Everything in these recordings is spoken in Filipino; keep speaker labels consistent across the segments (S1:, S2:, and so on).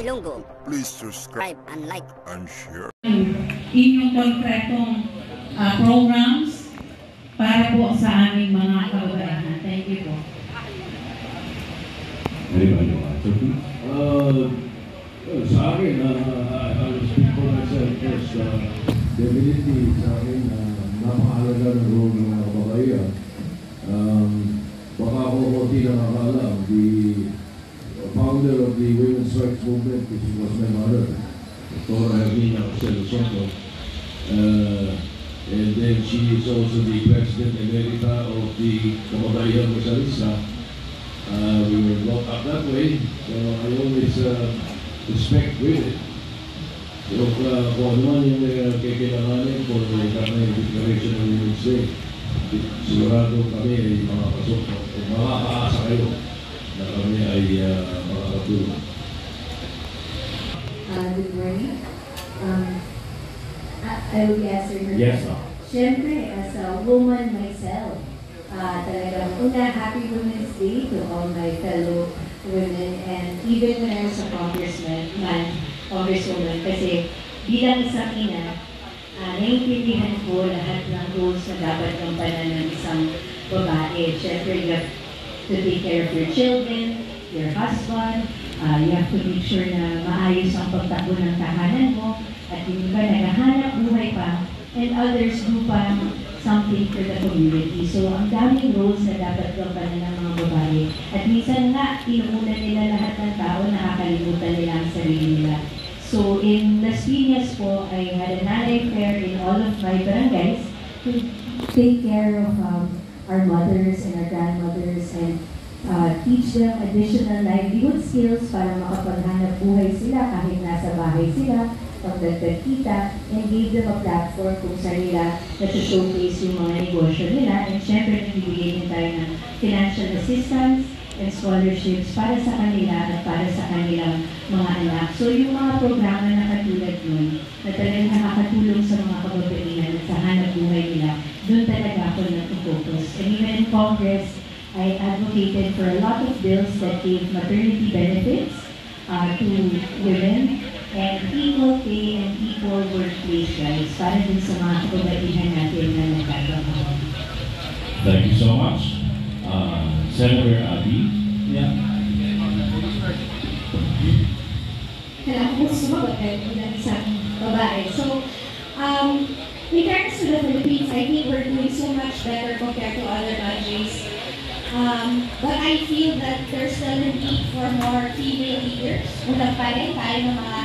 S1: Ilonggo.
S2: Please subscribe
S1: And like.
S2: and share.
S3: Inyong konkretong programs para po sa aming mga kababaihan. Thank you po.
S4: Anybody want to speak? Sa akin, I will speak for myself first. Definitely sa akin, napakahalaga ng role ng mga kababaihan. Baka ako konti nakakaalam, the founder of the Women's Rights Movement, which was my mother, Dr. Hermina Costello-Soto. And then she is also the President Emerita of the Kababaihan Rosalista. We were brought up that way, so I always respect women. So kung ano man yung kailanganin for the Declaration of Women's Day, sigurado kami ay makapasok o makakaasa kayo na kami ay makakatulong.
S5: Good morning. I will answer her.
S4: Yes, sir.
S5: Siyempre, as a woman myself, talagang una, happy Women's Day to all my fellow women, and even when I was a congresswoman, kasi bilang isang ina, naiintindihan ko lahat ng roles na dapat gampanan ng isang babae. Siyempre, you have to take care of your children, your husband, you have to make sure na maayos ang pagtakbo ng tahanan mo, at yung iba naghahanap buhay pa, and others do pa something for the community. So, ang daming roles na dapat gampanan ng mga babae. At minsan nga, inuuna nila lahat ng tao, nakakalimutan nila ang sarili nila. So, in Las Piñas po, I had a nanay fair in all of my barangays to take care of our mothers and our grandmothers and teach them additional livelihood skills para makapaghanap buhay sila kahit nasa bahay sila, pagdagdag kita, and gave them a platform kung saan nila nasa-showcase yung mga negosyo nila. And syempre, nagbibigay din tayo ng financial assistance and scholarships para sa kanila at para sa kanilang mga anak. So yung mga programa na katulad nun, na talagang nakakatulong sa mga kababaihan at sa hanap buhay nila, doon talaga ako nag-focus. And even in Congress, I advocated for a lot of bills that gave maternity benefits to women and equal pay and equal workplace rights para din sa mga kababaihan natin na nagkakaroon.
S4: Thank you so much. Senator Abby. Yeah.
S5: Kailangan ko sumagot bilang isang babae. So, in terms of the Philippines, I think we're doing so much better compared to other countries. But I feel that there's still a need for more female leaders. Unang pa rin tayo ng mga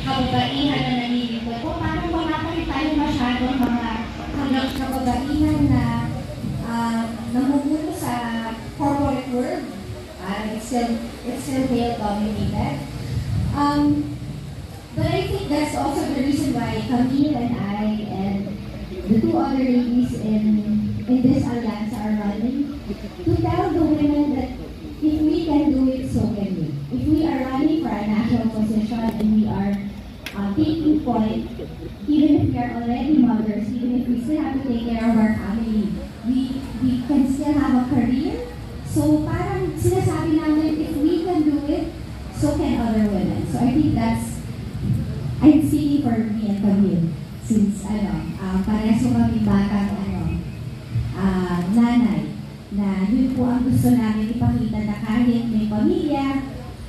S5: kababaihan na nanilipot. O parang wala pa rin tayo masyadong mga hanggang kababaihan na namumuno sa corporate world. It's still male-dominated. But I think that's also the reason why Camille and I and the two other ladies in this alliance are running to tell the women that if we can do it, so can we. If we are running for a national position and we are taking point, even if we are already mothers, even if we still have to take care of our family, we can still have a career. So parang sinasabi namin, if we can do it, so can other women. So I think I'm speaking for me and Camille, since parehas ko kami batang nanay, na yun po ang gusto namin ipakita na kahit may pamilya,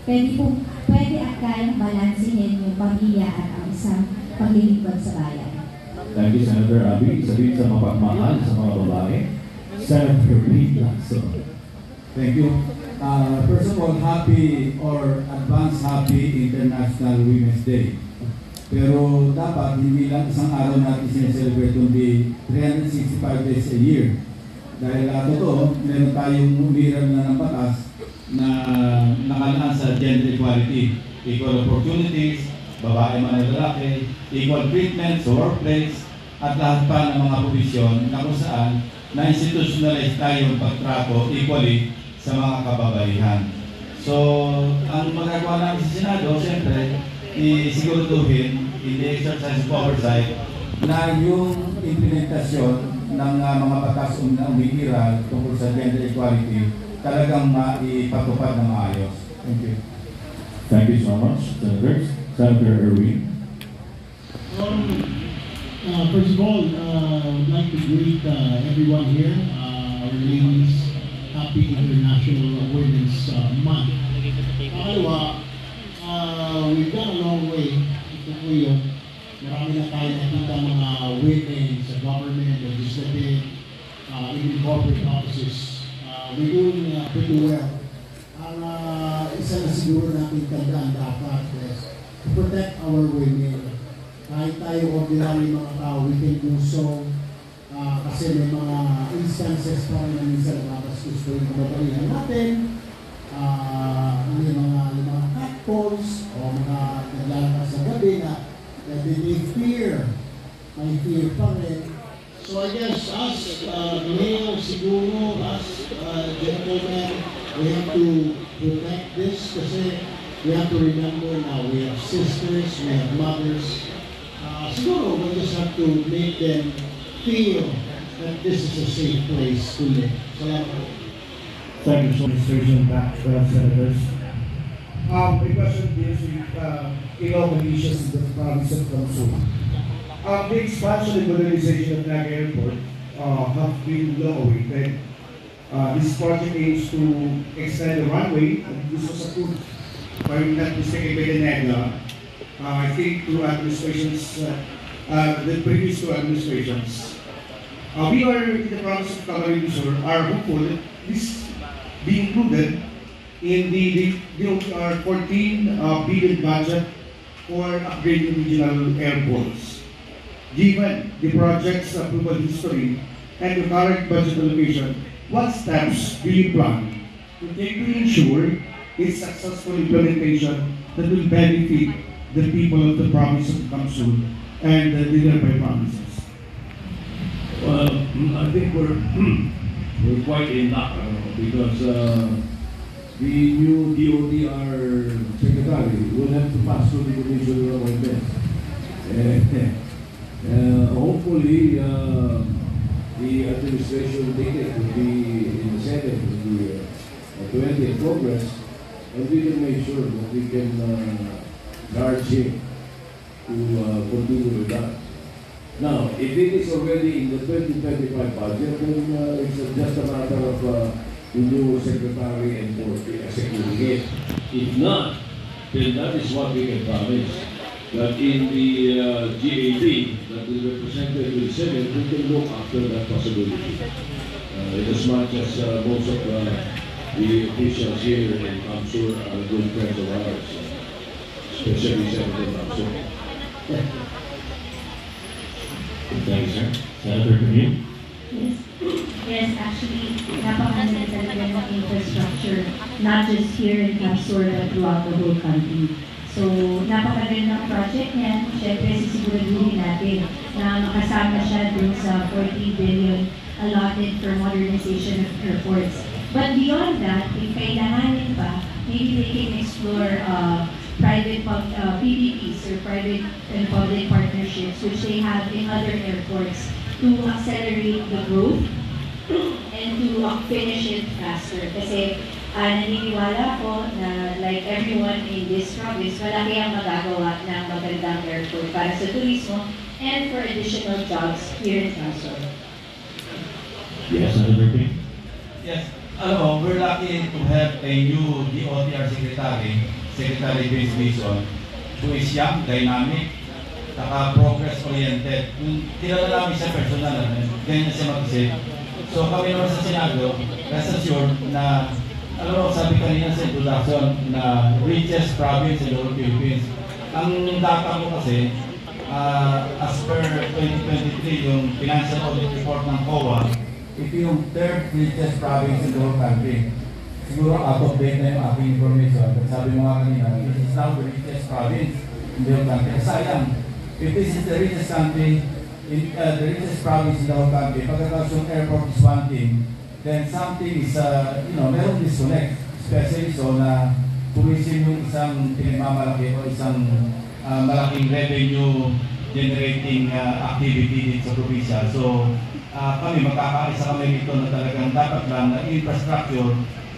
S5: pwede at kayang balansihin yung pamilya at ang isang paglilingkod sa bayan.
S4: Thank you, Senator Abby. Sabihin sa mapagmahal sa mga babae, Senator Pete Lacson.
S6: Thank you. First of all, happy or advance happy International Women's Day. Pero dapat hindi lang isang araw natin sineselebrate kundi 365 days a year. Dahil totoo, meron tayong umiral na ng batas na nakalaan sa gender equality, equal opportunities, babae man at lalaki, equal treatment sa workplace, at lahat pa ng mga provision na kung saan na-institutionalize tayo ang pagtrato equally sa mga kababaihan. So, ang magagawa namin sa Senado, siyempre, isiguraduhin in the exercise of oversight na yung implementasyon ng mga batas na umiiral tungkol sa gender equality talagang maipatupad na maayos. Thank you.
S1: Thank you so much, Senators. Senator Erwin.
S7: First of all, I'd like to greet everyone here. Ladies, happy International Women's Month. Pangalawa, we've gone a long way. Ito po yun. Marami na tayo nakita mga women sa government, legislative, even corporate offices. We're doing pretty well. Ang isa na siguro natin tandaan dapat is to protect our women. Kahit tayo ordinary mga tao, we can do so. Kasi may mga instances pa rin na minsan nakakastos ko yung kababaihan natin. May mga catcalls o mga naglalakad sa gabi na they fear. May fear pa rin. So I guess us, male siguro, us gentlemen, we have to protect this kasi we have to remember now we have sisters, we have mothers. Siguro we just have to make them feel that this is a safe place to live. Salamat.
S1: Thank you so much, Senators.
S8: A question deals with local issues in the province of Kamsur. The expansion and modernization of Naga Airport have been long awaited. This project aims to extend the runway, and this was approved, if I'm not mistaken, by the NEGA. I think through administrations, the previous two administrations. We are in the province of Camarines Sur are hopeful that this be included in the DOTR 14 billion budget for upgrading regional airports. Given the project's approval history and the current budget allocation, what steps do you plan to take to ensure its successful implementation that will benefit the people of the province of Kamsur and the nearby provinces?
S4: Well, I think we're quite in luck because the new DOTR secretary will have to pass through the Commission of Appointments. Hopefully, the administration ticket will be in the Senate, will be 20 in progress, and we can make sure that we can charge him to continue with that. Now, if it is already in the 2025 budget, then it's just a matter of the new secretary and board executing it. If not, then that is what we can promise. That in the GAD that is represented in the Senate, we can look after that possibility. In as much as most of the officials here in Kamsur are good friends of ours, especially Senator Kamsur.
S1: Thank you, sir. Senator Camille.
S5: Yes, actually, napakaganda talaga ng infrastructure, not just here in Kamsur, but throughout the whole country. So, napakaganda ng project niyan. Siyempre, sisiguraduhin natin na makasama siya dun sa 40 billion allotted for modernization of airports. But beyond that, if kailanganin pa, maybe they can explore private PPPs or private and public partnerships which they have in other airports to accelerate the growth and to finish it faster. Kasi naniniwala ko na like everyone in this province, malaki ang magagawa ng magandang airport para sa turismo and for additional jobs here in Kamsur.
S1: Yes, Senator King.
S9: Yes, we're lucky to have a new DOTR secretary, Secretary Vince Mason, who is young, dynamic, progress-oriented. Kilala namin siya personal, ganyan siya mag-isip. So kami naman sa Senado, rest assured na, sabi kanina sa introduction, na richest province in the whole Philippines. Ang data ko kasi, as per 2023, yung financial audit report ng COA,
S6: ito yung third richest province in the whole country. Siguro out of date na yung aking information. But sabi mo nga kanina, this is now the richest province in the whole country. Sayang, if this is the richest country, the richest province in the whole country, pagkatapos yung airport is one thing, then something is, merong disconnect. Especially so na tourism yung isang pinagmamalaki o isang malaking revenue generating activity dito sa probinsya. So, kami magkakaisa kami dito na talagang dapat lang na infrastructure,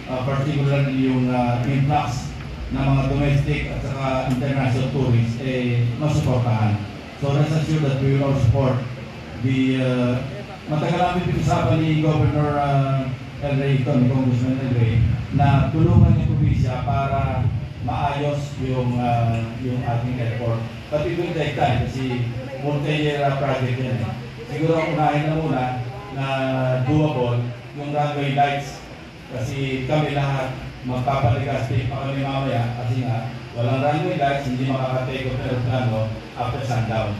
S6: particularly yung influx
S9: ng mga domestic at saka international tourists masuportahan. So rest assured that we will all support the matagal namin pinag-usapan ni Governor El Rey, ni Congressman El Rey, na tulungan yung probinsya para maayos yung ating airport. But it will take time kasi multi-year project yan. Siguro ang unahin na muna na doable yung runway lights kasi kami lahat magpapaligastik pa kami mamaya kasi nga walang runway lights, hindi makaka-take off aeroplano after sundown.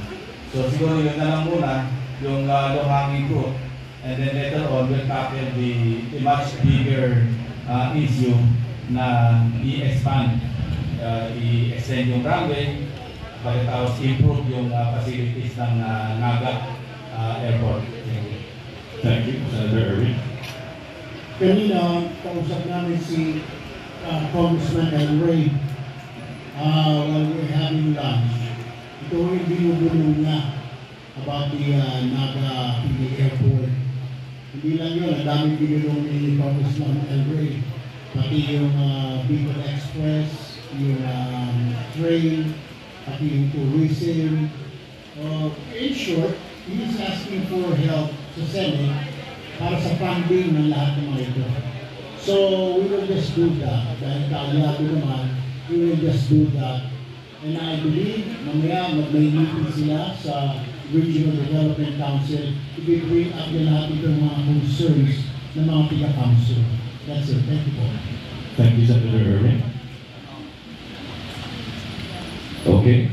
S9: So siguro yun na lang muna yung low-hanging fruit, and then later on we'll tackle the much bigger issue na i-expand, i-extend yung runway, tapos improve yung facilities ng Naga Airport.
S4: Thank you, Senator Irwin.
S7: Kanina, kausap namin si Congressman El Rey while we're having lunch. Ito yung binubulong niya about the Naga Airport. Hindi lang yun, ang daming binulong ni Congressman El Rey. Pati yung Bicol Express, yung train, pati yung tourism. In short, he's asking for help sa Senate para sa funding ng lahat ng mga ito. So, we will just do that. Dahil kaalyado naman, we will just do that. And I believe, mamaya may meeting sila sa Regional Development Council to bring up yung lahat ng mga concerns ng mga taga-council. That's it. Thank you po.
S4: Thank you, Senator Irwin. Okay.